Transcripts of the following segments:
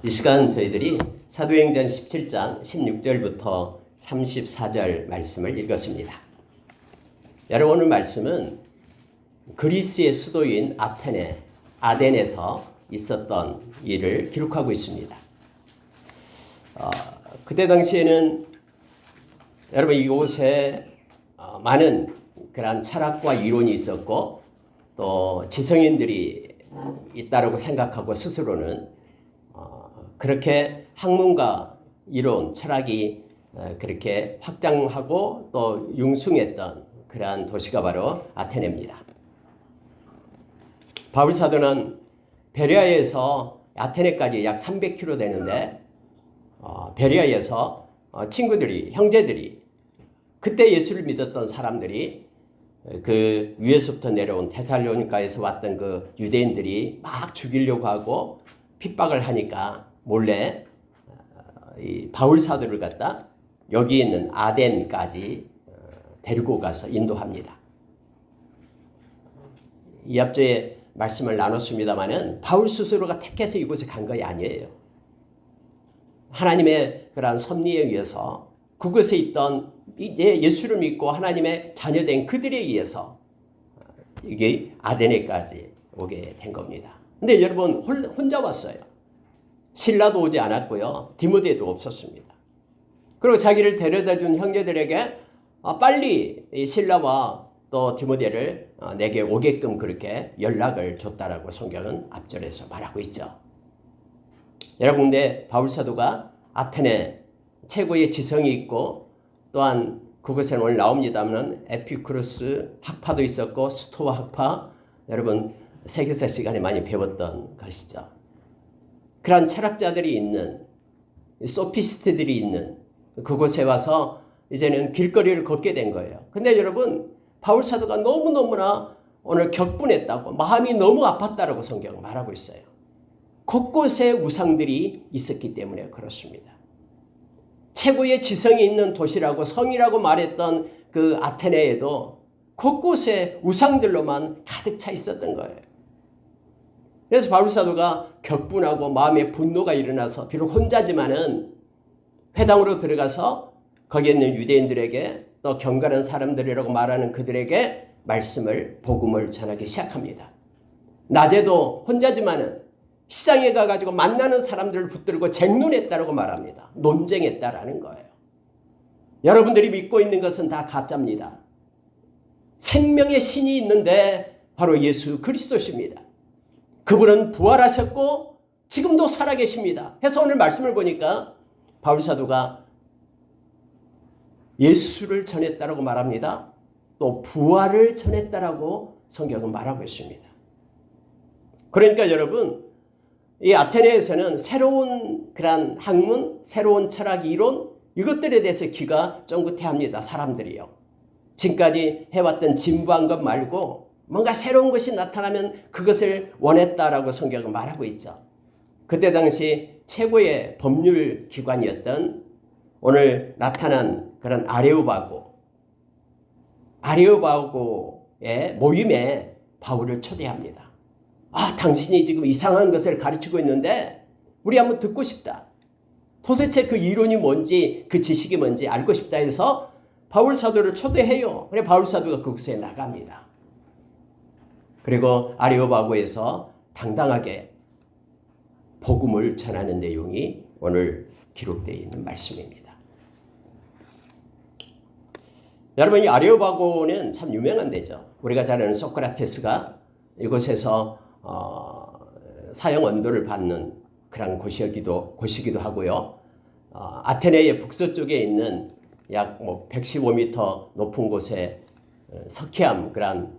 이 시간 저희들이 사도행전 17장 16절부터 34절 말씀을 읽었습니다. 여러분, 오늘 말씀은 그리스의 수도인 아덴에서 있었던 일을 기록하고 있습니다. 그때 당시에는 여러분 이곳에 많은 그런 철학과 이론이 있었고 또 지성인들이 있다라고 생각하고 스스로는 그렇게 학문과 이론, 철학이 그렇게 확장하고 또 융숭했던 그러한 도시가 바로 아테네입니다. 바울 사도는 베레아에서 아테네까지 약 300km 되는데 베레아에서 친구들이, 형제들이, 그때 예수를 믿었던 사람들이 그 위에서부터 내려온 데살로니가에서 왔던 그 유대인들이 막 죽이려고 하고 핍박을 하니까 몰래 이 바울 사도를 갖다 여기 있는 아덴까지 데리고 가서 인도합니다. 이 앞전에 말씀을 나눴습니다마는 바울 스스로가 택해서 이곳에 간 것이 아니에요. 하나님의 그러한 섭리에 의해서 그곳에 있던 예수를 믿고 하나님의 자녀된 그들에 의해서 이게 아데네까지 오게 된 겁니다. 근데 여러분 혼자 왔어요. 실라도 오지 않았고요. 디모데도 없었습니다. 그리고 자기를 데려다준 형제들에게 빨리 이 실라와 또 디모데를 내게 오게끔 그렇게 연락을 줬다라고 성경은 앞절에서 말하고 있죠. 여러분, 근데 바울 사도가 아테네 최고의 지성이 있고 또한 그곳에는 오늘 나옵니다만 에피쿠로스 학파도 있었고 스토아 학파, 여러분 세계사 시간에 많이 배웠던 것이죠. 그런 철학자들이 있는, 소피스트들이 있는 그곳에 와서 이제는 길거리를 걷게 된 거예요. 근데 여러분, 바울 사도가 너무너무나 오늘 격분했다고, 마음이 너무 아팠다라고 성경은 말하고 있어요. 곳곳에 우상들이 있었기 때문에 그렇습니다. 최고의 지성이 있는 도시라고 성이라고 말했던 그 아테네에도 곳곳에 우상들로만 가득 차 있었던 거예요. 그래서 바울 사도가 격분하고 마음에 분노가 일어나서 비록 혼자지만은 회당으로 들어가서 거기에 있는 유대인들에게 또 경건한 사람들이라고 말하는 그들에게 복음을 전하기 시작합니다. 낮에도 혼자지만은 시장에 가가지고 만나는 사람들을 붙들고 쟁론했다라고 말합니다. 논쟁했다라는 거예요. 여러분들이 믿고 있는 것은 다 가짜입니다. 생명의 신이 있는데 바로 예수 그리스도십니다. 그분은 부활하셨고 지금도 살아계십니다. 해서 오늘 말씀을 보니까 바울 사도가 예수를 전했다라고 말합니다. 또 부활을 전했다라고 성경은 말하고 있습니다. 그러니까 여러분, 이 아테네에서는 새로운 그런 학문, 새로운 철학 이론, 이것들에 대해서 귀가 쫑긋해합니다. 사람들이요. 지금까지 해왔던 진부한 것 말고 뭔가 새로운 것이 나타나면 그것을 원했다라고 성경은 말하고 있죠. 그때 당시 최고의 법률 기관이었던 오늘 나타난 그런 아레오바고의 모임에 바울을 초대합니다. 당신이 지금 이상한 것을 가르치고 있는데 우리 한번 듣고 싶다. 도대체 그 이론이 뭔지 그 지식이 뭔지 알고 싶다 해서 바울 사도를 초대해요. 그래 바울 사도가 그곳에 나갑니다. 그리고 아레오바고에서 당당하게 복음을 전하는 내용이 오늘 기록되어 있는 말씀입니다. 여러분, 이 아레오바고는 참 유명한 데죠. 우리가 잘 아는 소크라테스가 이곳에서 사형 언도를 받는 그런 곳이기도 하고요. 아테네의 북서쪽에 있는 약 115m 높은 곳에 석회암 그런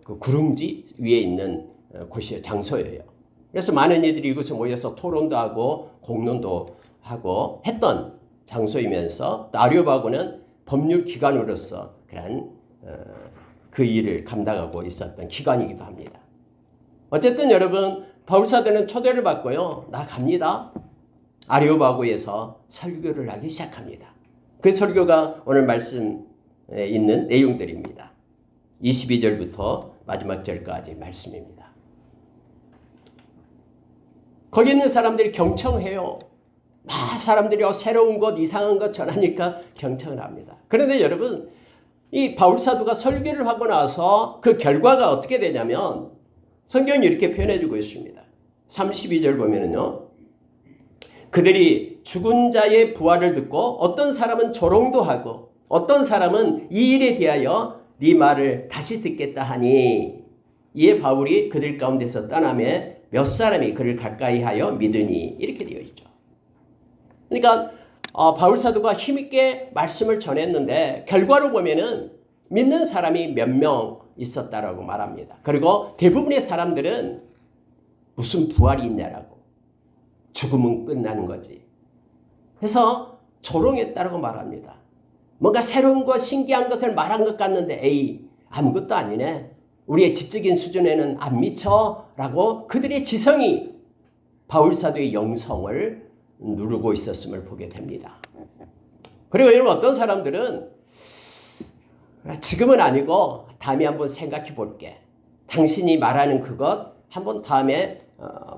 그 구릉지 위에 있는 곳이 장소예요. 그래서 많은 이들이 이곳에 모여서 토론도 하고 공론도 하고 했던 장소이면서 아레오바고는 법률 기관으로서 그런 그 일을 감당하고 있었던 기관이기도 합니다. 어쨌든 여러분, 바울 사도는 초대를 받고요. 나갑니다. 아레오바고에서 설교를 하기 시작합니다. 그 설교가 오늘 말씀에 있는 내용들입니다. 22절부터 마지막 절까지 말씀입니다. 거기 있는 사람들이 경청해요. 사람들이 새로운 것, 이상한 것 전하니까 경청을 합니다. 그런데 여러분, 이 바울사도가 설교를 하고 나서 그 결과가 어떻게 되냐면 성경이 이렇게 표현해주고 있습니다. 32절 보면은요. 그들이 죽은 자의 부활을 듣고 어떤 사람은 조롱도 하고 어떤 사람은 이 일에 대하여 네 말을 다시 듣겠다 하니 이에 바울이 그들 가운데서 떠나매 몇 사람이 그를 가까이 하여 믿으니 이렇게 되어 있죠. 그러니까 바울사도가 힘있게 말씀을 전했는데 결과로 보면은 믿는 사람이 몇 명 있었다라고 말합니다. 그리고 대부분의 사람들은 무슨 부활이 있냐라고 죽음은 끝나는 거지. 그래서 조롱했다라고 말합니다. 뭔가 새로운 것 신기한 것을 말한 것 같는데 에이 아무것도 아니네. 우리의 지적인 수준에는 안 미쳐라고 그들의 지성이 바울사도의 영성을 누르고 있었음을 보게 됩니다. 그리고 여러분 어떤 사람들은 지금은 아니고 다음에 한번 생각해 볼게. 당신이 말하는 그것 한번 다음에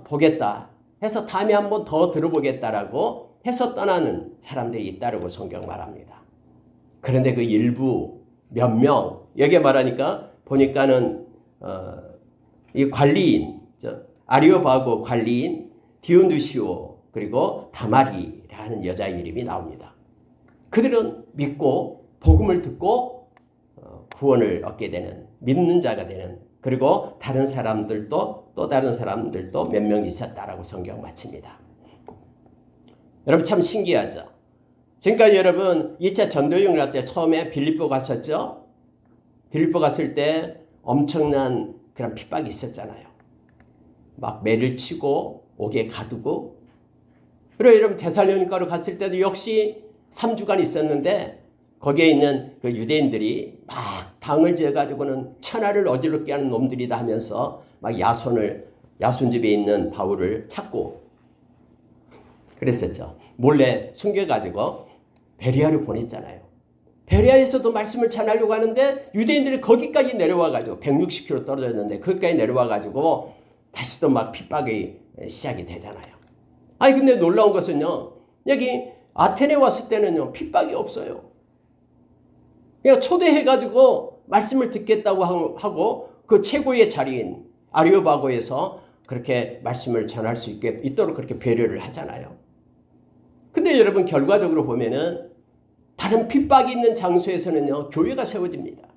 보겠다 해서 다음에 한번 더 들어보겠다라고 해서 떠나는 사람들이 있다고 성경 말합니다. 그런데 그 일부 몇 명 여기에 말하니까 보니까는 이 관리인 아리오바고 관리인 디오누시오 그리고 다마리라는 여자 이름이 나옵니다. 그들은 믿고 복음을 듣고 구원을 얻게 되는 믿는 자가 되는 그리고 다른 사람들도 또 다른 사람들도 몇 명 있었다라고 성경 마칩니다. 여러분 참 신기하죠. 지금까지 여러분 2차 전도여행을 할 때 처음에 빌립보 갔었죠. 빌립보 갔을 때 엄청난 그런 핍박이 있었잖아요. 막 매를 치고 옥에 가두고 그리고 여러분 데살로니가로 갔을 때도 역시 3주간 있었는데 거기에 있는 그 유대인들이 막 당을 지어가지고는 천하를 어지럽게 하는 놈들이다 하면서 막 야손 집에 있는 바울을 찾고 그랬었죠. 몰래 숨겨가지고 베리아를 보냈잖아요. 베리아에서도 말씀을 전하려고 하는데 유대인들이 거기까지 내려와가지고 160km 떨어졌는데 거기까지 내려와가지고 다시 또 막 핍박이 시작이 되잖아요. 아니 근데 놀라운 것은요. 여기 아테네 왔을 때는요. 핍박이 없어요. 그냥 초대해가지고 말씀을 듣겠다고 하고 그 최고의 자리인 아리오바고에서 그렇게 말씀을 전할 수 있도록 그렇게 배려를 하잖아요. 근데 여러분 결과적으로 보면은 다른 핍박이 있는 장소에서는요. 교회가 세워집니다.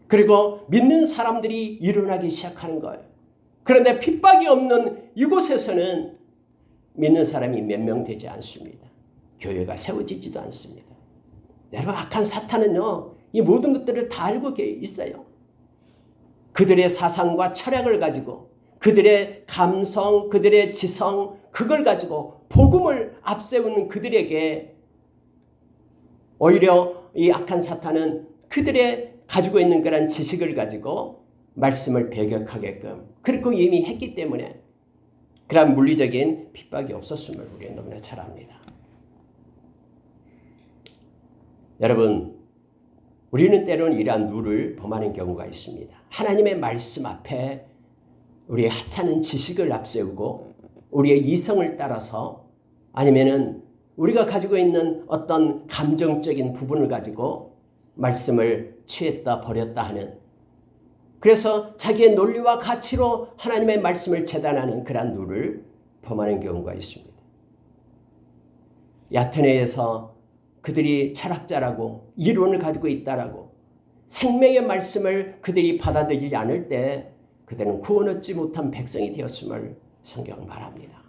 그리고 믿는 사람들이 일어나기 시작하는 거예요. 그런데 핍박이 없는 이곳에서는 믿는 사람이 몇 명 되지 않습니다. 교회가 세워지지도 않습니다. 여러분 악한 사탄은요. 이 모든 것들을 다 알고 있어요. 그들의 사상과 철학을 가지고 그들의 감성, 그들의 지성 그걸 가지고 복음을 앞세우는 그들에게 오히려 이 악한 사탄은 그들의 가지고 있는 그런 지식을 가지고 말씀을 배격하게끔 그렇게 이미 했기 때문에 그런 물리적인 핍박이 없었음을 우리는 너무나 잘 압니다. 여러분 우리는 때로는 이러한 누를 범하는 경우가 있습니다. 하나님의 말씀 앞에 우리의 하찮은 지식을 앞세우고 우리의 이성을 따라서 아니면은 우리가 가지고 있는 어떤 감정적인 부분을 가지고 말씀을 취했다 버렸다 하는 그래서 자기의 논리와 가치로 하나님의 말씀을 재단하는 그러한 누를 범하는 경우가 있습니다. 야테네에서 그들이 철학자라고 이론을 가지고 있다라고 생명의 말씀을 그들이 받아들이지 않을 때 그들은 구원 얻지 못한 백성이 되었음을 성경은 말합니다.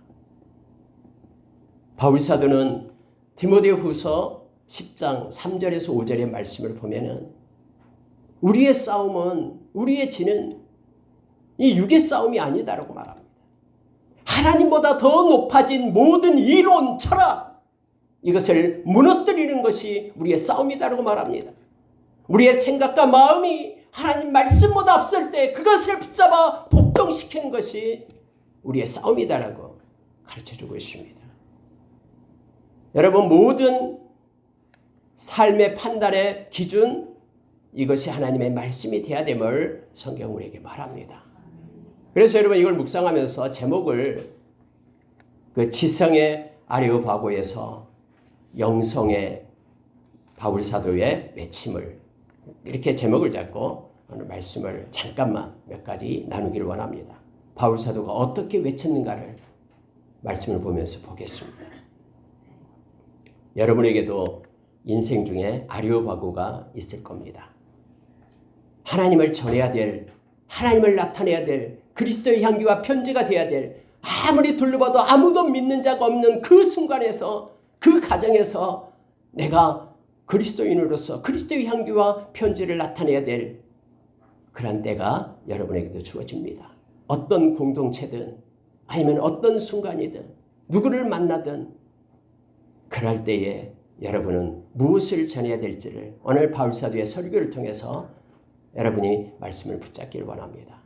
바울사도는 디모데후서 10장 3절에서 5절의 말씀을 보면은 우리의 싸움은 우리의 지는 이 육의 싸움이 아니다라고 말합니다. 하나님보다 더 높아진 모든 이론, 철학 이것을 무너뜨리는 것이 우리의 싸움이다라고 말합니다. 우리의 생각과 마음이 하나님 말씀보다 앞설 때 그것을 붙잡아 복종시키는 것이 우리의 싸움이다라고 가르쳐주고 있습니다. 여러분 모든 삶의 판단의 기준 이것이 하나님의 말씀이 되어야 됨을 성경 우리에게 말합니다. 그래서 여러분 이걸 묵상하면서 제목을 그 지성의 아레오바고에서 영성의 바울 사도의 외침을 이렇게 제목을 잡고 오늘 말씀을 잠깐만 몇 가지 나누기를 원합니다. 바울 사도가 어떻게 외쳤는가를 말씀을 보면서 보겠습니다. 여러분에게도 인생 중에 아레오바고가 있을 겁니다. 하나님을 전해야 될, 하나님을 나타내야 될, 그리스도의 향기와 편지가 돼야 될, 아무리 둘러봐도 아무도 믿는 자가 없는 그 순간에서, 그 가정에서 내가 그리스도인으로서 그리스도의 향기와 편지를 나타내야 될 그런 때가 여러분에게도 주어집니다. 어떤 공동체든 아니면 어떤 순간이든 누구를 만나든 그럴 때에 여러분은 무엇을 전해야 될지를 오늘 바울사도의 설교를 통해서 여러분이 말씀을 붙잡기를 원합니다.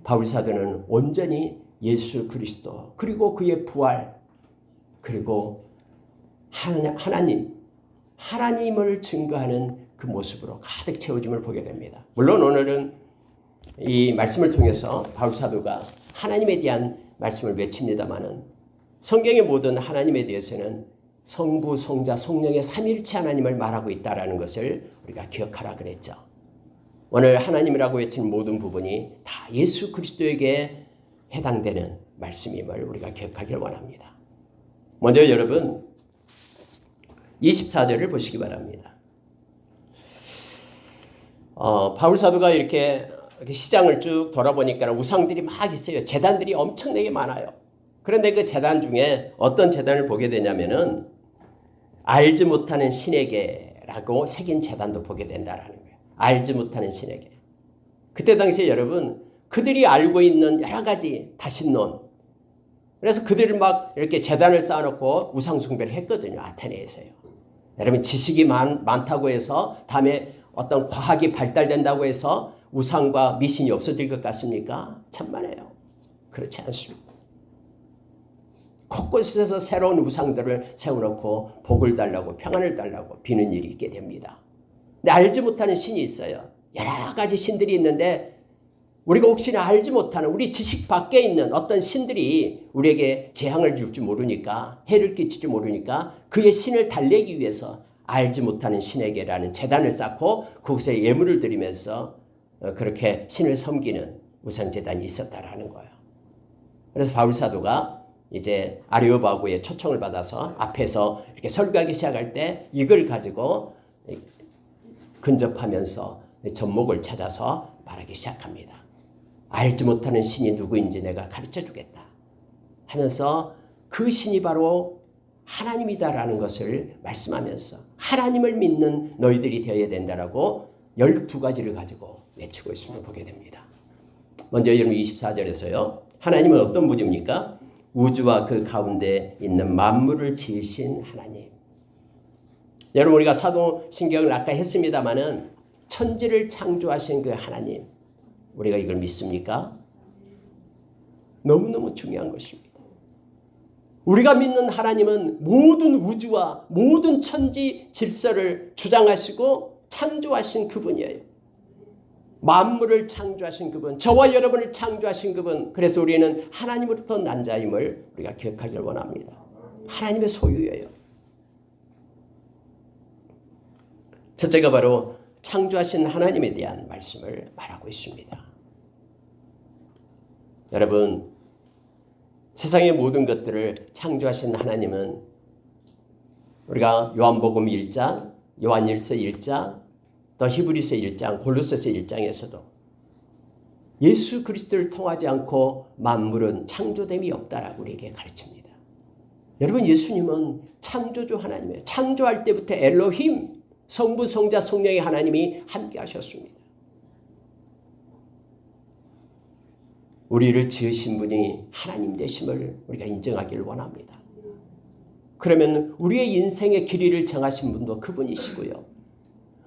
바울사도는 온전히 예수 그리스도 그리고 그의 부활 그리고 하나님을 증거하는 그 모습으로 가득 채워짐을 보게 됩니다. 물론 오늘은 이 말씀을 통해서 바울사도가 하나님에 대한 말씀을 외칩니다마는 성경의 모든 하나님에 대해서는 성부, 성자, 성령의 삼위일체 하나님을 말하고 있다는 것을 우리가 기억하라 그랬죠. 오늘 하나님이라고 외치는 모든 부분이 다 예수 그리스도에게 해당되는 말씀임을 우리가 기억하기를 원합니다. 먼저 여러분 24절을 보시기 바랍니다. 바울 사도가 이렇게 시장을 쭉 돌아보니까 우상들이 막 있어요. 제단들이 엄청나게 많아요. 그런데 그 제단 중에 어떤 제단을 보게 되냐면은 알지 못하는 신에게라고 새긴 제단도 보게 된다라는 거예요. 알지 못하는 신에게. 그때 당시에 여러분 그들이 알고 있는 여러 가지 다신론. 그래서 그들을 막 이렇게 제단을 쌓아놓고 우상 숭배를 했거든요. 아테네에서요. 여러분 지식이 많다고 해서 다음에 어떤 과학이 발달된다고 해서 우상과 미신이 없어질 것 같습니까? 천만에요. 그렇지 않습니다. 곳곳에서 새로운 우상들을 세워놓고 복을 달라고 평안을 달라고 비는 일이 있게 됩니다. 근데 알지 못하는 신이 있어요. 여러 가지 신들이 있는데 우리가 혹시나 알지 못하는 우리 지식 밖에 있는 어떤 신들이 우리에게 재앙을 줄지 모르니까 해를 끼칠지 모르니까 그의 신을 달래기 위해서 알지 못하는 신에게라는 제단을 쌓고 거기서 예물을 드리면서 그렇게 신을 섬기는 우상제단이 있었다라는 거예요. 그래서 바울 사도가 이제 아레오바고의 초청을 받아서 앞에서 이렇게 설교하기 시작할 때 이걸 가지고 근접하면서 접목을 찾아서 말하기 시작합니다. 알지 못하는 신이 누구인지 내가 가르쳐 주겠다 하면서 그 신이 바로 하나님이다라는 것을 말씀하면서 하나님을 믿는 너희들이 되어야 된다라고 12가지를 가지고 외치고 있음을 보게 됩니다. 먼저 여러분 24절에서요. 하나님은 어떤 분입니까? 우주와 그 가운데 있는 만물을 지으신 하나님. 여러분 우리가 사도신경을 아까 했습니다마는 천지를 창조하신 그 하나님. 우리가 이걸 믿습니까? 너무너무 중요한 것입니다. 우리가 믿는 하나님은 모든 우주와 모든 천지 질서를 주장하시고 창조하신 그분이에요. 만물을 창조하신 그분, 저와 여러분을 창조하신 그분. 그래서 우리는 하나님으로부터 난 자임을 우리가 기억하기를 원합니다. 하나님의 소유예요. 첫째가 바로 창조하신 하나님에 대한 말씀을 말하고 있습니다. 여러분, 세상의 모든 것들을 창조하신 하나님은 우리가 요한복음 1장, 요한일서 1장, 또 히브리서 1장, 골로새서 1장에서도 예수 그리스도를 통하지 않고 만물은 창조됨이 없다라고 우리에게 가르칩니다. 여러분 예수님은 창조주 하나님이에요. 창조할 때부터 엘로힘, 성부, 성자, 성령의 하나님이 함께 하셨습니다. 우리를 지으신 분이 하나님 되심을 우리가 인정하기를 원합니다. 그러면 우리의 인생의 길이를 정하신 분도 그분이시고요.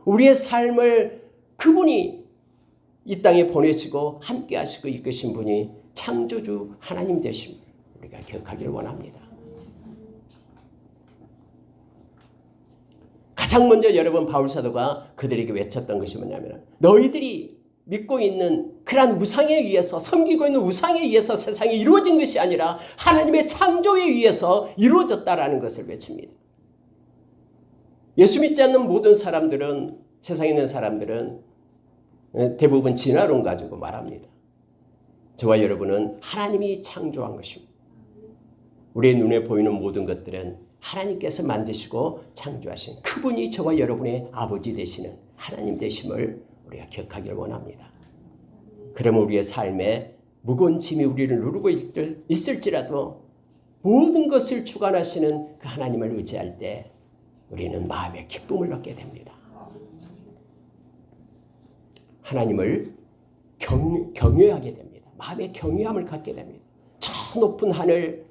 우리의 삶을 그분이 이 땅에 보내시고 함께 하시고 이끄신 분이 창조주 하나님 되심을 우리가 기억하기를 원합니다. 가장 먼저 여러분 바울 사도가 그들에게 외쳤던 것이 뭐냐면 너희들이 믿고 있는 그러한 우상에 의해서, 섬기고 있는 우상에 의해서 세상이 이루어진 것이 아니라 하나님의 창조에 의해서 이루어졌다라는 것을 외칩니다. 예수 믿지 않는 모든 사람들은, 세상에 있는 사람들은 대부분 진화론 가지고 말합니다. 저와 여러분은 하나님이 창조한 것입니다. 우리의 눈에 보이는 모든 것들은 하나님께서 만드시고 창조하신 그분이 저와 여러분의 아버지 되시는 하나님 되심을 우리가 기억하기를 원합니다. 그러면 우리의 삶에 무거운 짐이 우리를 누르고 있을지라도 모든 것을 주관하시는 그 하나님을 의지할 때 우리는 마음의 기쁨을 얻게 됩니다. 하나님을 경외하게 됩니다. 마음의 경외함을 갖게 됩니다. 저 높은 하늘,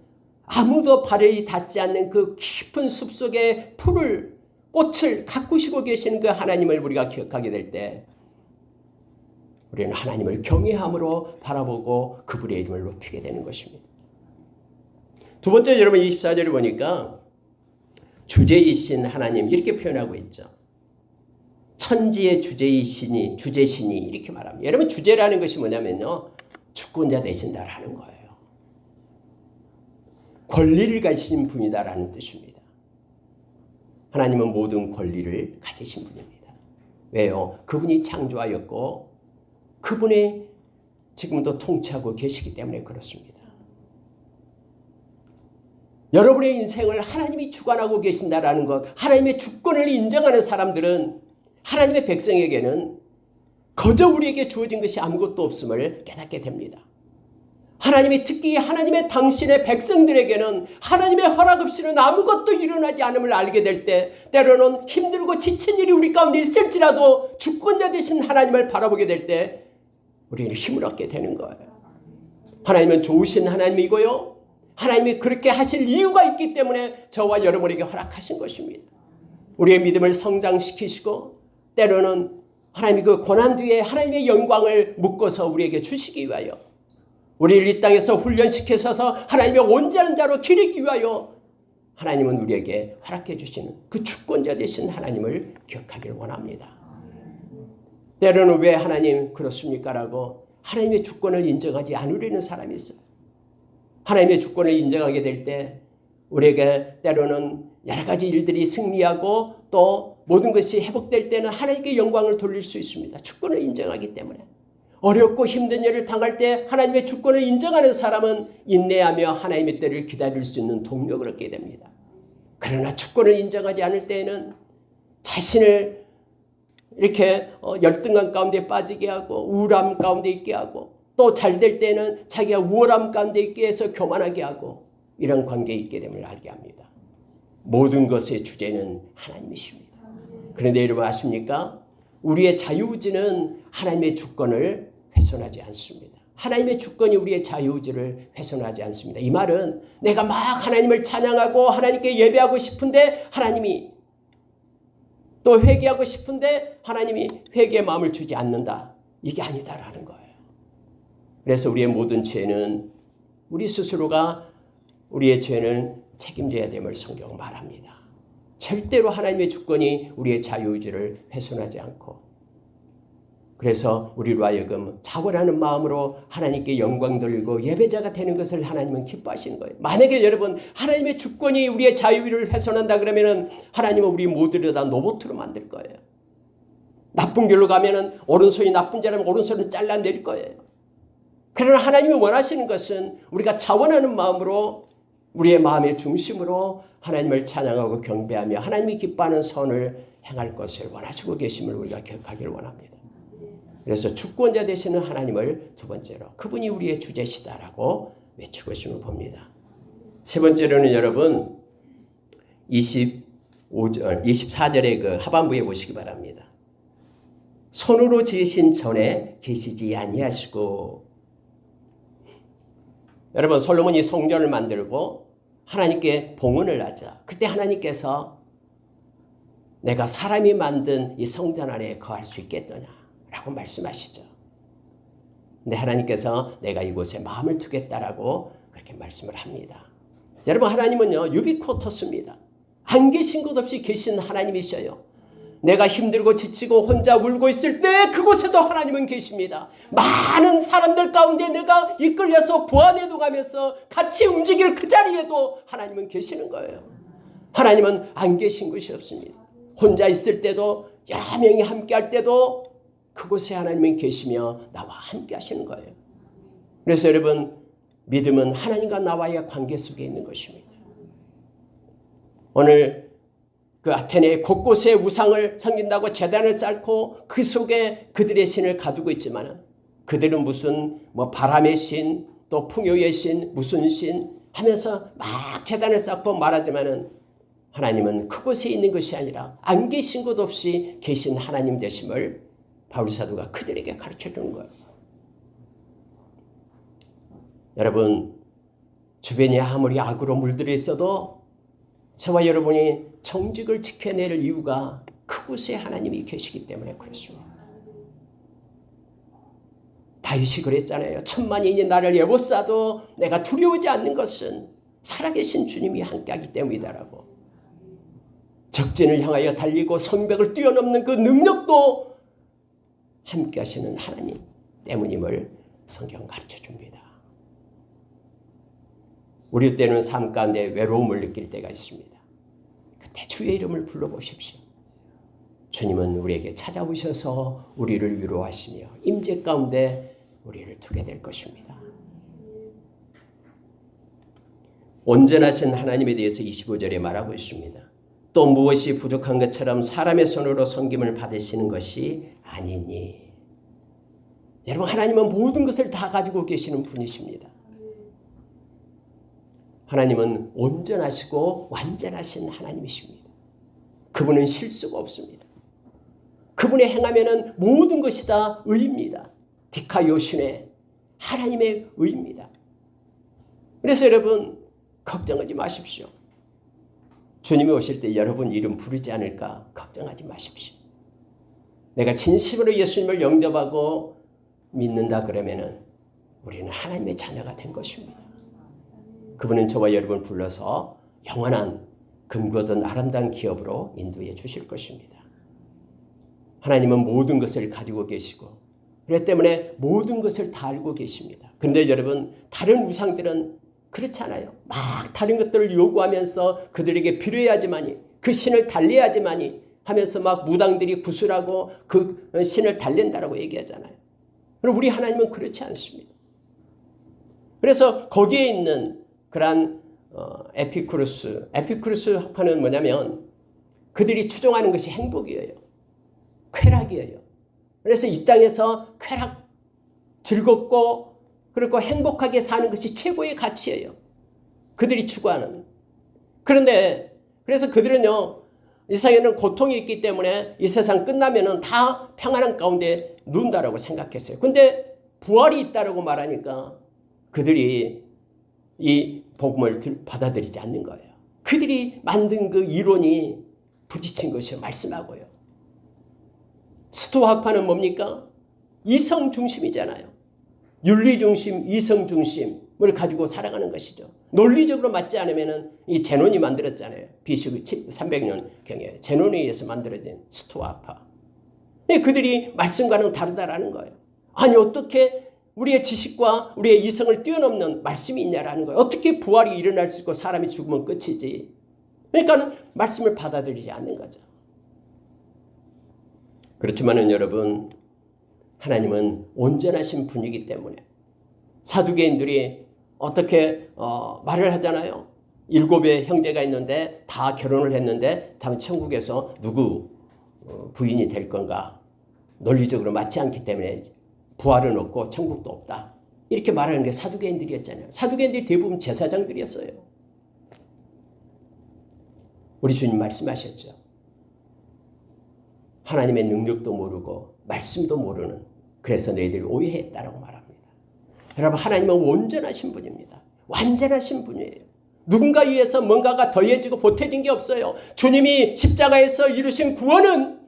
아무도 발이 닿지 않는 그 깊은 숲속에 풀을, 꽃을 가꾸시고 계시는 그 하나님을 우리가 기억하게 될 때 우리는 하나님을 경외함으로 바라보고 그분의 이름을 높이게 되는 것입니다. 두 번째, 여러분 24절을 보니까 주제이신 하나님 이렇게 표현하고 있죠. 천지의 주제신이 이렇게 말합니다. 여러분 주제라는 것이 뭐냐면요, 주권자 되신다라는 거예요. 권리를 가지신 분이다라는 뜻입니다. 하나님은 모든 권리를 가지신 분입니다. 왜요? 그분이 창조하였고 그분이 지금도 통치하고 계시기 때문에 그렇습니다. 여러분의 인생을 하나님이 주관하고 계신다라는 것, 하나님의 주권을 인정하는 사람들은, 하나님의 백성에게는 거저 우리에게 주어진 것이 아무것도 없음을 깨닫게 됩니다. 하나님이 특히 하나님의 당신의 백성들에게는 하나님의 허락 없이는 아무것도 일어나지 않음을 알게 될 때, 때로는 힘들고 지친 일이 우리 가운데 있을지라도 주권자 되신 하나님을 바라보게 될 때 우리는 힘을 얻게 되는 거예요. 하나님은 좋으신 하나님이고요, 하나님이 그렇게 하실 이유가 있기 때문에 저와 여러분에게 허락하신 것입니다. 우리의 믿음을 성장시키시고 때로는 하나님이 그 고난 뒤에 하나님의 영광을 묶어서 우리에게 주시기 위하여, 우리를 이 땅에서 훈련시켜서 하나님의 온전한 자로 기르기 위하여 하나님은 우리에게 허락해 주시는 그 주권자 되신 하나님을 기억하기를 원합니다. 때로는 왜 하나님 그렇습니까? 라고 하나님의 주권을 인정하지 않으려는 사람이 있어요. 하나님의 주권을 인정하게 될 때 우리에게 때로는 여러 가지 일들이 승리하고 또 모든 것이 회복될 때는 하나님께 영광을 돌릴 수 있습니다. 주권을 인정하기 때문에. 어렵고 힘든 일을 당할 때 하나님의 주권을 인정하는 사람은 인내하며 하나님의 때를 기다릴 수 있는 동력을 얻게 됩니다. 그러나 주권을 인정하지 않을 때에는 자신을 이렇게 열등감 가운데 빠지게 하고 우울함 가운데 있게 하고 또 잘 될 때는 자기가 우월함 가운데 있게 해서 교만하게 하고 이런 관계에 있게 됨을 알게 합니다. 모든 것의 주제는 하나님이십니다. 그런데 여러분 아십니까? 우리의 자유의지는 하나님의 주권을 훼손하지 않습니다. 하나님의 주권이 우리의 자유의지를 훼손하지 않습니다. 이 말은 내가 막 하나님을 찬양하고 하나님께 예배하고 싶은데 하나님이 또 회개하고 싶은데 하나님이 회개의 마음을 주지 않는다. 이게 아니다라는 거예요. 그래서 우리의 모든 죄는 우리 스스로가 우리의 죄는 책임져야 됨을 성경은 말합니다. 절대로 하나님의 주권이 우리의 자유의지를 훼손하지 않고, 그래서 우리로 하여금 자원하는 마음으로 하나님께 영광 돌리고 예배자가 되는 것을 하나님은 기뻐하시는 거예요. 만약에 여러분 하나님의 주권이 우리의 자유의지를 훼손한다 그러면은 하나님은 우리 모두를 다 로봇으로 만들 거예요. 나쁜 길로 가면은 오른손이 나쁜 자라면 오른손을 잘라내릴 거예요. 그러나 하나님이 원하시는 것은 우리가 자원하는 마음으로 우리의 마음의 중심으로 하나님을 찬양하고 경배하며 하나님이 기뻐하는 선을 행할 것을 원하시고 계심을 우리가 기억하기를 원합니다. 그래서 주권자 되시는 하나님을 두 번째로 그분이 우리의 주제시다라고 외치고 있음을 봅니다. 세 번째로는 여러분 24절의 그 하반부에 보시기 바랍니다. 손으로 지으신 전에 계시지 아니하시고, 여러분 솔로몬이 성전을 만들고 하나님께 봉헌을 하자. 그때 하나님께서 내가 사람이 만든 이 성전 안에 거할 수 있겠더냐라고 말씀하시죠. 근데 하나님께서 내가 이곳에 마음을 두겠다라고 그렇게 말씀을 합니다. 여러분 하나님은요 유비쿼터스입니다. 안 계신 것 없이 계신 하나님이셔요. 내가 힘들고 지치고 혼자 울고 있을 때 그곳에도 하나님은 계십니다. 많은 사람들 가운데 내가 이끌려서 부안해동하면서 같이 움직일 그 자리에도 하나님은 계시는 거예요. 하나님은 안 계신 것이 없습니다. 혼자 있을 때도 여러 명이 함께 할 때도 그곳에 하나님은 계시며 나와 함께 하시는 거예요. 그래서 여러분, 믿음은 하나님과 나와의 관계 속에 있는 것입니다. 오늘 그 아테네 곳곳에 우상을 섬긴다고 제단을 쌓고 그 속에 그들의 신을 가두고 있지만 그들은 무슨 바람의 신, 또 풍요의 신, 무슨 신 하면서 막 제단을 쌓고 말하지만은 하나님은 그곳에 있는 것이 아니라 안 계신 곳 없이 계신 하나님 되심을 바울 사도가 그들에게 가르쳐 주는 거예요. 여러분, 주변이 아무리 악으로 물들어 있어도 저와 여러분이 정직을 지켜낼 이유가 그곳에 하나님이 계시기 때문에 그렇습니다. 다윗이 그랬잖아요. 천만인이 나를 애워싸도 내가 두려워하지 않는 것은 살아계신 주님이 함께하기 때문이다라고. 적진을 향하여 달리고 성벽을 뛰어넘는 그 능력도 함께하시는 하나님 때문임을 성경 가르쳐 줍니다. 우리 때는 삶 가운데 외로움을 느낄 때가 있습니다. 그때 주의 이름을 불러보십시오. 주님은 우리에게 찾아오셔서 우리를 위로하시며 임재 가운데 우리를 두게 될 것입니다. 온전하신 하나님에 대해서 25절에 말하고 있습니다. 또 무엇이 부족한 것처럼 사람의 손으로 섬김을 받으시는 것이 아니니. 여러분, 하나님은 모든 것을 다 가지고 계시는 분이십니다. 하나님은 온전하시고 완전하신 하나님이십니다. 그분은 실수가 없습니다. 그분의 행하면은 모든 것이 다 의입니다. 디카요신의 하나님의 의입니다. 그래서 여러분, 걱정하지 마십시오. 주님이 오실 때 여러분 이름 부르지 않을까 걱정하지 마십시오. 내가 진심으로 예수님을 영접하고 믿는다 그러면은 우리는 하나님의 자녀가 된 것입니다. 그분은 저와 여러분 불러서 영원한 금거든 아름다운 기업으로 인도해 주실 것입니다. 하나님은 모든 것을 가지고 계시고 그렇기 때문에 모든 것을 다 알고 계십니다. 그런데 여러분, 다른 우상들은 그렇지 않아요. 막 다른 것들을 요구하면서 그들에게 필요해야지만이, 그 신을 달래야지만이 하면서 막 무당들이 구슬하고 그 신을 달랜다라고 얘기하잖아요. 그럼 우리 하나님은 그렇지 않습니다. 그래서 거기에 있는 그러한 에피쿠루스 학파는 뭐냐면 그들이 추종하는 것이 행복이에요. 쾌락이에요. 그래서 이 땅에서 쾌락, 즐겁고 그리고 행복하게 사는 것이 최고의 가치예요. 그들이 추구하는. 그런데 그래서 그들은요, 이 세상에는 고통이 있기 때문에 이 세상 끝나면은 다 평안한 가운데 누운다라고 생각했어요. 근데 부활이 있다라고 말하니까 그들이 이 복음을 받아들이지 않는 거예요. 그들이 만든 그 이론이 부딪힌 것이요, 말씀하고요. 스토아 학파는 뭡니까? 이성 중심이잖아요. 윤리 중심, 이성 중심을 가지고 살아가는 것이죠. 논리적으로 맞지 않으면 이 제논이 만들었잖아요. BC 300년경에 제논에 의해서 만들어진 스토아 학파. 그들이 말씀과는 다르다라는 거예요. 아니, 어떻게 우리의 지식과 우리의 이성을 뛰어넘는 말씀이 있냐라는 거예요. 어떻게 부활이 일어날 수 있고 사람이 죽으면 끝이지. 그러니까 말씀을 받아들이지 않는 거죠. 그렇지만은 여러분, 하나님은 온전하신 분이기 때문에 사두개인들이 어떻게 말을 하잖아요. 7의 형제가 있는데 다 결혼을 했는데 다음 천국에서 누구 부인이 될 건가? 논리적으로 맞지 않기 때문에 부활은 없고 천국도 없다. 이렇게 말하는 게 사두개인들이었잖아요. 사두개인들이 대부분 제사장들이었어요. 우리 주님 말씀하셨죠. 하나님의 능력도 모르고 말씀도 모르는, 그래서 너희들이 오해했다라고 말합니다. 여러분, 하나님은 온전하신 분입니다. 완전하신 분이에요. 누군가 위해서 뭔가가 더해지고 보태진 게 없어요. 주님이 십자가에서 이루신 구원은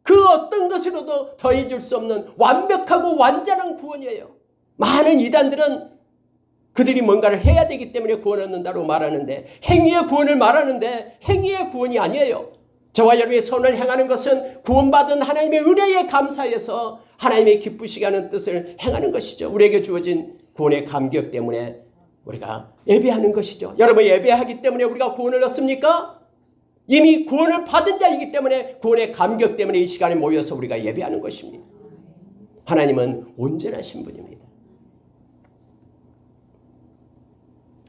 그 어떤 것으로도 더해질 수 없는 완벽하고 완전한 구원이에요. 많은 이단들은 그들이 뭔가를 해야 되기 때문에 구원 얻는다고 말하는데, 행위의 구원을 말하는데 행위의 구원이 아니에요. 저와 여러분이 선을 행하는 것은 구원받은 하나님의 은혜에 감사해서 하나님의 기쁘시게 하는 뜻을 행하는 것이죠. 우리에게 주어진 구원의 감격 때문에 우리가 예배하는 것이죠. 여러분, 예배하기 때문에 우리가 구원을 얻습니까? 이미 구원을 받은 자이기 때문에 구원의 감격 때문에 이 시간에 모여서 우리가 예배하는 것입니다. 하나님은 온전하신 분입니다.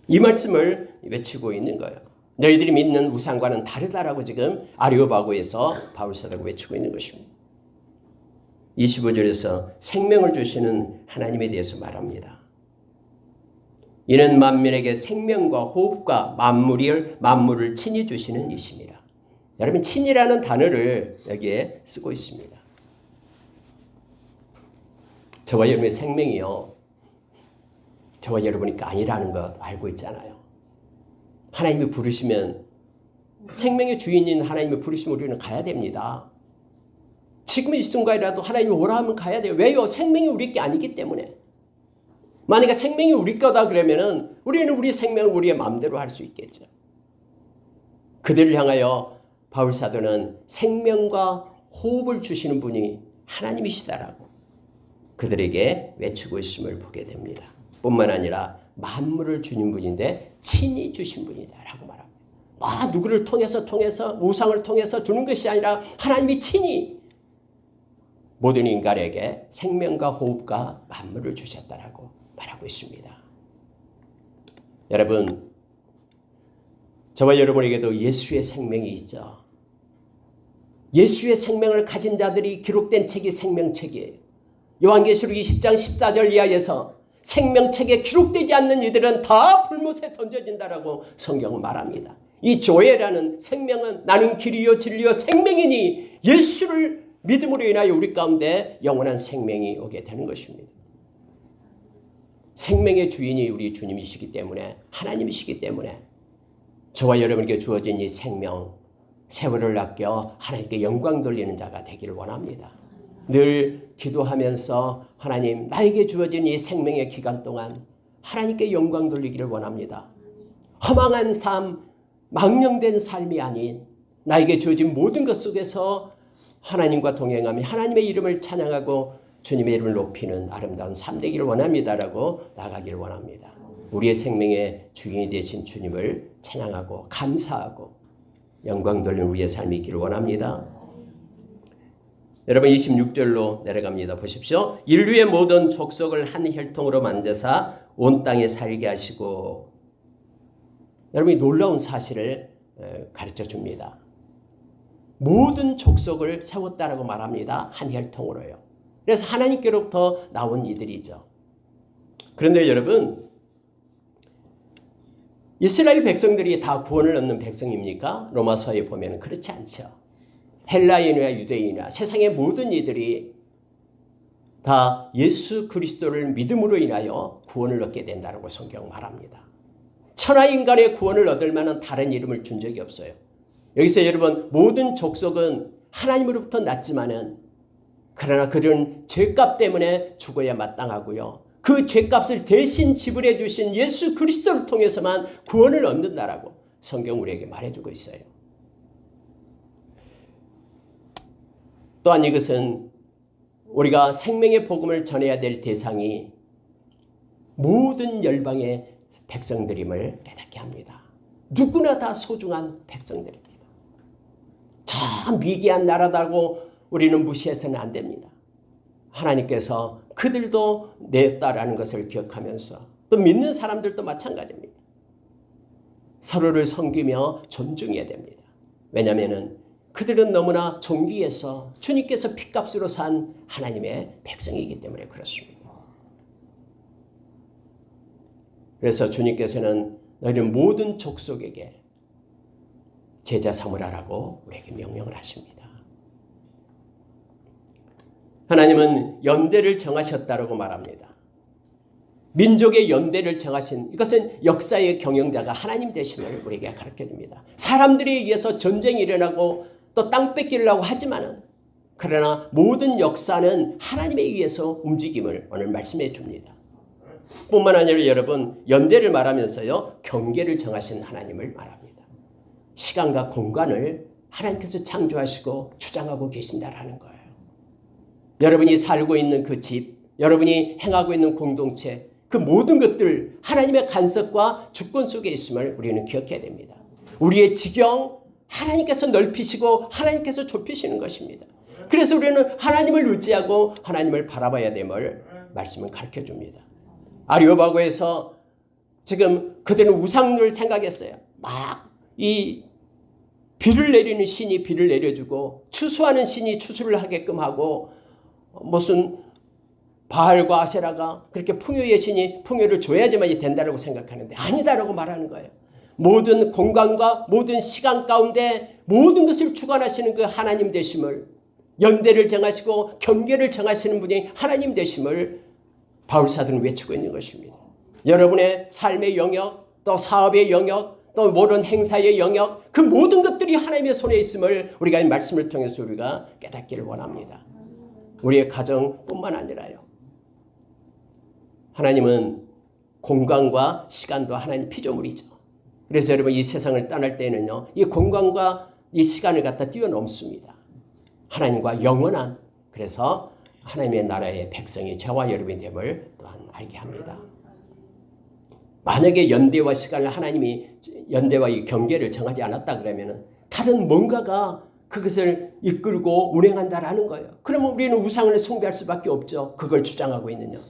이 말씀을 외치고 있는 거예요. 너희들이 믿는 우상과는 다르다라고 지금 아리오바고에서 바울사도가 외치고 있는 것입니다. 25절에서 생명을 주시는 하나님에 대해서 말합니다. 이는 만민에게 생명과 호흡과 만물을 친히 주시는 이심이라. 여러분, 친이라는 단어를 여기에 쓰고 있습니다. 저와 여러분의 생명이요, 저와 여러분이니까 아니라는 것 알고 있잖아요. 하나님이 부르시면, 생명의 주인인 하나님이 부르시면 우리는 가야 됩니다. 지금 이 순간이라도 하나님이 오라 하면 가야 돼요. 왜요? 생명이 우리 게 아니기 때문에. 만약에 생명이 우리 거다 그러면은 우리는 우리 생명을 우리의 마음대로 할 수 있겠죠. 그들을 향하여 바울 사도는 생명과 호흡을 주시는 분이 하나님이시다라고 그들에게 외치고 있음을 보게 됩니다. 뿐만 아니라 만물을 주는 분인데 친히 주신 분이다라고 말합니다. 누구를 통해서 우상을 통해서 주는 것이 아니라 하나님이 친히 모든 인간에게 생명과 호흡과 만물을 주셨다라고 말하고 있습니다. 여러분, 저와 여러분에게도 예수의 생명이 있죠. 예수의 생명을 가진 자들이 기록된 책이 생명책이에요. 요한계시록 20장 14절 이하에서 생명책에 기록되지 않는 이들은 다 불못에 던져진다라고 성경은 말합니다. 이 조회라는 생명은 나는 길이요 진리요 생명이니 예수를 믿음으로 인하여 우리 가운데 영원한 생명이 오게 되는 것입니다. 생명의 주인이 우리 주님이시기 때문에, 하나님이시기 때문에 저와 여러분에게 주어진 이 생명, 세월을 아껴 하나님께 영광 돌리는 자가 되기를 원합니다. 늘 기도하면서 하나님, 나에게 주어진 이 생명의 기간 동안 하나님께 영광 돌리기를 원합니다. 허망한 삶, 망령된 삶이 아닌 나에게 주어진 모든 것 속에서 하나님과 동행하며 하나님의 이름을 찬양하고 주님의 이름을 높이는 아름다운 삶 되기를 원합니다라고 나가기를 원합니다. 우리의 생명의 주인이 되신 주님을 찬양하고 감사하고 영광 돌리는 우리의 삶이 있기를 원합니다. 여러분, 26절로 내려갑니다. 보십시오. 인류의 모든 족속을 한 혈통으로 만드사 온 땅에 살게 하시고, 여러분이 놀라운 사실을 가르쳐 줍니다. 모든 족속을 세웠다라고 말합니다. 한 혈통으로요. 그래서 하나님께로부터 나온 이들이죠. 그런데 여러분, 이스라엘 백성들이 다 구원을 얻는 백성입니까? 로마서에 보면 그렇지 않죠. 헬라인이나 유대인이나 세상의 모든 이들이 다 예수 그리스도를 믿음으로 인하여 구원을 얻게 된다고 성경 말합니다. 천하인간의 구원을 얻을 만한 다른 이름을 준 적이 없어요. 여기서 여러분, 모든 족속은 하나님으로부터 났지만은 그러나 그들은 죄값 때문에 죽어야 마땅하고요. 그 죄값을 대신 지불해 주신 예수 그리스도를 통해서만 구원을 얻는다라고 성경 우리에게 말해주고 있어요. 또한 이것은 우리가 생명의 복음을 전해야 될 대상이 모든 열방의 백성들임을 깨닫게 합니다. 누구나 다 소중한 백성들입니다. 참 미개한 나라다고 우리는 무시해서는 안 됩니다. 하나님께서 그들도 냈다라는 것을 기억하면서 또 믿는 사람들도 마찬가지입니다. 서로를 섬기며 존중해야 됩니다. 왜냐하면 그들은 너무나 존귀해서 주님께서 핏값으로 산 하나님의 백성이기 때문에 그렇습니다. 그래서 주님께서는 너희는 모든 족속에게 제자 삼으라라고 우리에게 명령을 하십니다. 하나님은 연대를 정하셨다라고 말합니다. 민족의 연대를 정하신, 이것은 역사의 경영자가 하나님 되심을 우리에게 가르쳐줍니다. 사람들에 의해서 전쟁이 일어나고 또 땅 뺏기려고 하지만은, 그러나 모든 역사는 하나님에 의해서 움직임을 오늘 말씀해 줍니다. 뿐만 아니라 여러분, 연대를 말하면서요, 경계를 정하신 하나님을 말합니다. 시간과 공간을 하나님께서 창조하시고 주장하고 계신다라는 거예요. 여러분이 살고 있는 그 집, 여러분이 행하고 있는 공동체, 그 모든 것들 하나님의 간섭과 주권 속에 있음을 우리는 기억해야 됩니다. 우리의 지경 하나님께서 넓히시고 하나님께서 좁히시는 것입니다. 그래서 우리는 하나님을 의지하고 하나님을 바라봐야 됨을 말씀은 가르쳐줍니다. 아리오바고에서 지금 그들은 우상을 생각했어요. 막 이 비를 내리는 신이 비를 내려주고 추수하는 신이 추수를 하게끔 하고 무슨 바알과 아세라가 그렇게 풍요의 신이 풍요를 줘야지만 된다고 생각하는데 아니다라고 말하는 거예요. 모든 공간과 모든 시간 가운데 모든 것을 주관하시는 그 하나님 되심을, 연대를 정하시고 경계를 정하시는 분이 하나님 되심을 바울사도는 외치고 있는 것입니다. 여러분의 삶의 영역, 또 사업의 영역, 또 모든 행사의 영역, 그 모든 것들이 하나님의 손에 있음을 우리가 이 말씀을 통해서 우리가 깨닫기를 원합니다. 우리의 가정뿐만 아니라요. 하나님은 공간과 시간도 하나님 피조물이죠. 그래서 여러분 이 세상을 떠날 때는요, 이 공간과 이 시간을 갖다 뛰어넘습니다. 하나님과 영원한, 그래서 하나님의 나라의 백성이 저와 여러분이 됨을 또한 알게 합니다. 만약에 연대와 시간을 하나님이 연대와 이 경계를 정하지 않았다 그러면은 다른 뭔가가 그것을 이끌고 운행한다라는 거예요. 그러면 우리는 우상을 숭배할 수밖에 없죠. 그걸 주장하고 있느냐.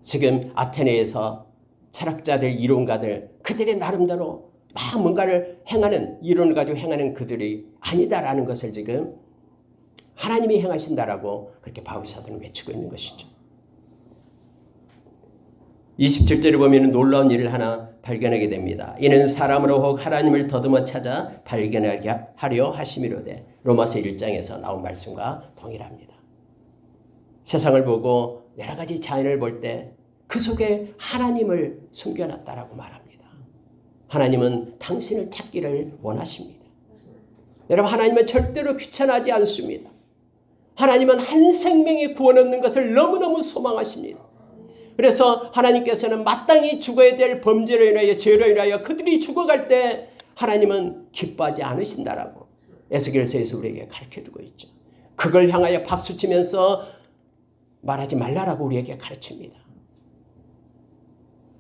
지금 아테네에서 철학자들, 이론가들, 그들의 나름대로 막 뭔가를 행하는, 이론을 가지고 행하는 그들이 아니다라는 것을 지금 하나님이 행하신다라고 그렇게 바울사도는 외치고 있는 것이죠. 27절에 보면 놀라운 일을 하나 발견하게 됩니다. 이는 사람으로 혹 하나님을 더듬어 찾아 발견하게 하려 하심이로되, 로마서 1장에서 나온 말씀과 동일합니다. 세상을 보고 여러 가지 자연을 볼 때 그 속에 하나님을 숨겨놨다라고 말합니다. 하나님은 당신을 찾기를 원하십니다. 여러분, 하나님은 절대로 귀찮아하지 않습니다. 하나님은 한 생명의 구원 얻는 것을 너무너무 소망하십니다. 그래서 하나님께서는 마땅히 죽어야 될 범죄로 인하여, 죄로 인하여 그들이 죽어갈 때 하나님은 기뻐하지 않으신다라고 에스겔서에서 우리에게 가르쳐주고 있죠. 그걸 향하여 박수치면서 말하지 말라라고 우리에게 가르칩니다.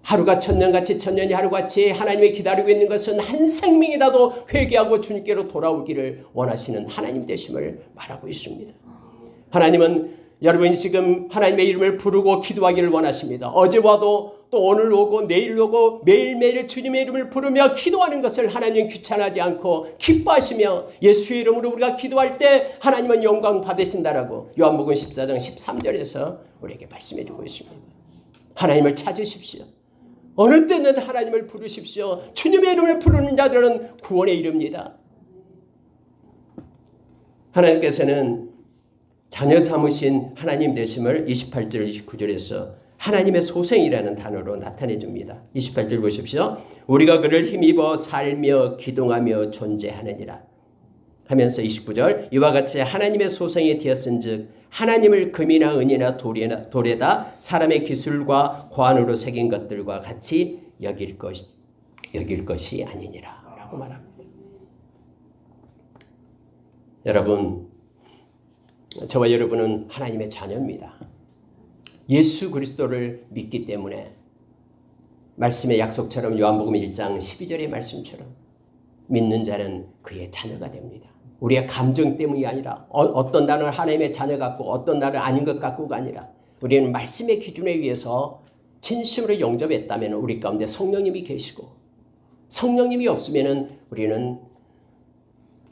하루가 천년같이 천년이 하루같이 하나님이 기다리고 있는 것은 한 생명이라도 회개하고 주님께로 돌아오기를 원하시는 하나님 되심을 말하고 있습니다. 하나님은 여러분이 지금 하나님의 이름을 부르고 기도하기를 원하십니다. 어제 와도 또 오늘 오고 내일 오고 매일매일 주님의 이름을 부르며 기도하는 것을 하나님은 귀찮아하지 않고 기뻐하시며 예수의 이름으로 우리가 기도할 때 하나님은 영광 받으신다라고 요한복음 14장 13절에서 우리에게 말씀해 주고 있습니다. 하나님을 찾으십시오. 어느 때는 하나님을 부르십시오. 주님의 이름을 부르는 자들은 구원에 이릅니다. 하나님께서는 자녀 삼으신 하나님 되심을 28절 29절에서 하나님의 소생이라는 단어로 나타내 줍니다. 28절 보십시오. 우리가 그를 힘입어 살며 기동하며 존재하느니라 하면서 29절 이와 같이 하나님의 소생이 되었은즉 하나님을 금이나 은이나 돌에다 사람의 기술과 관으로 새긴 것들과 같이 여길 것이 아니니라 라고 말합니다. 여러분, 저와 여러분은 하나님의 자녀입니다. 예수 그리스도를 믿기 때문에 말씀의 약속처럼 요한복음 1장 12절의 말씀처럼 믿는 자는 그의 자녀가 됩니다. 우리의 감정 때문이 아니라 어떤 나는 하나님의 자녀 같고 어떤 나는 아닌 것 같고가 아니라 우리는 말씀의 기준에 의해서 진심으로 영접했다면 우리 가운데 성령님이 계시고 성령님이 없으면 우리는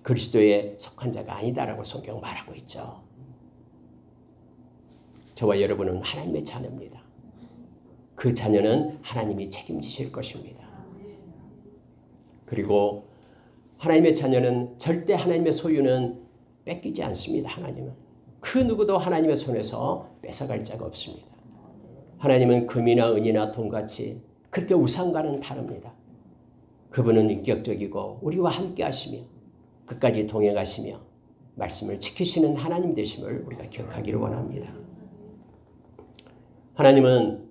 그리스도에 속한 자가 아니다라고 성경 말하고 있죠. 저와 여러분은 하나님의 자녀입니다. 그 자녀는 하나님이 책임지실 것입니다. 그리고 하나님의 자녀는 절대 하나님의 소유는 뺏기지 않습니다. 하나님은 그 누구도 하나님의 손에서 뺏어갈 자가 없습니다. 하나님은 금이나 은이나 돈같이 그렇게 우상과는 다릅니다. 그분은 인격적이고 우리와 함께 하시며 끝까지 동행하시며 말씀을 지키시는 하나님 되심을 우리가 기억하기를 원합니다. 하나님은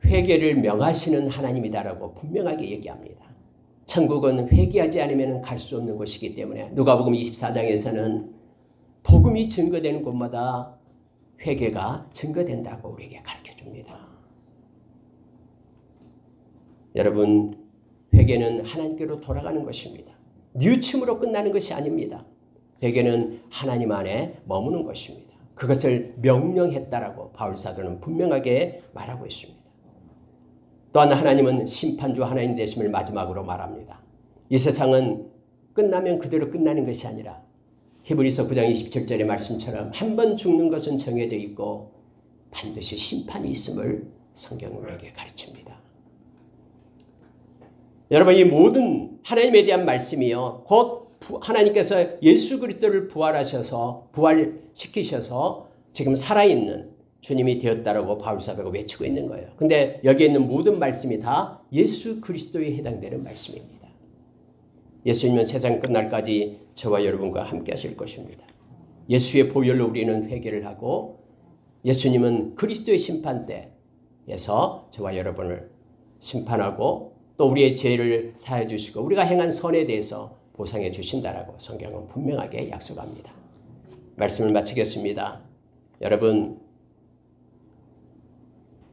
회개를 명하시는 하나님이다라고 분명하게 얘기합니다. 천국은 회개하지 않으면 갈 수 없는 곳이기 때문에 누가복음 24장에서는 복음이 증거되는 곳마다 회개가 증거된다고 우리에게 가르쳐줍니다. 여러분, 회개는 하나님께로 돌아가는 것입니다. 뉘우침으로 끝나는 것이 아닙니다. 회개는 하나님 안에 머무는 것입니다. 그것을 명령했다라고 바울사도는 분명하게 말하고 있습니다. 또한 하나님은 심판주 하나님 되심을 마지막으로 말합니다. 이 세상은 끝나면 그대로 끝나는 것이 아니라 히브리서 9장 27절의 말씀처럼 한 번 죽는 것은 정해져 있고 반드시 심판이 있음을 성경은 우리에게 가르칩니다. 여러분, 이 모든 하나님에 대한 말씀이요, 곧 하나님께서 예수 그리스도를 부활시키셔서 지금 살아있는 주님이 되었다라고 바울사도가 외치고 있는 거예요. 근데 여기에 있는 모든 말씀이 다 예수 그리스도에 해당되는 말씀입니다. 예수님은 세상 끝날까지 저와 여러분과 함께 하실 것입니다. 예수의 보혈로 우리는 회개를 하고 예수님은 그리스도의 심판대에서 저와 여러분을 심판하고 또 우리의 죄를 사해 주시고 우리가 행한 선에 대해서 보상해 주신다라고 성경은 분명하게 약속합니다. 말씀을 마치겠습니다. 여러분,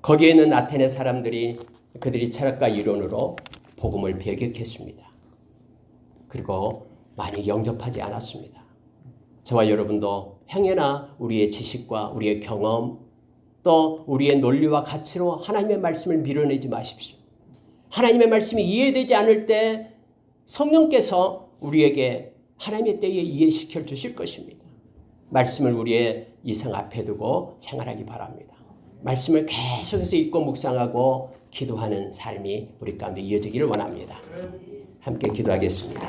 거기에 있는 아테네 사람들이 그들이 철학과 이론으로 복음을 배격했습니다. 그리고 많이 영접하지 않았습니다. 저와 여러분도 행여나 우리의 지식과 우리의 경험 또 우리의 논리와 가치로 하나님의 말씀을 밀어내지 마십시오. 하나님의 말씀이 이해되지 않을 때 성령께서 우리에게 하나님의 때에 이해시켜 주실 것입니다. 말씀을 우리의 이성 앞에 두고 생활하기 바랍니다. 말씀을 계속해서 읽고 묵상하고 기도하는 삶이 우리 가운데 이어지기를 원합니다. 함께 기도하겠습니다.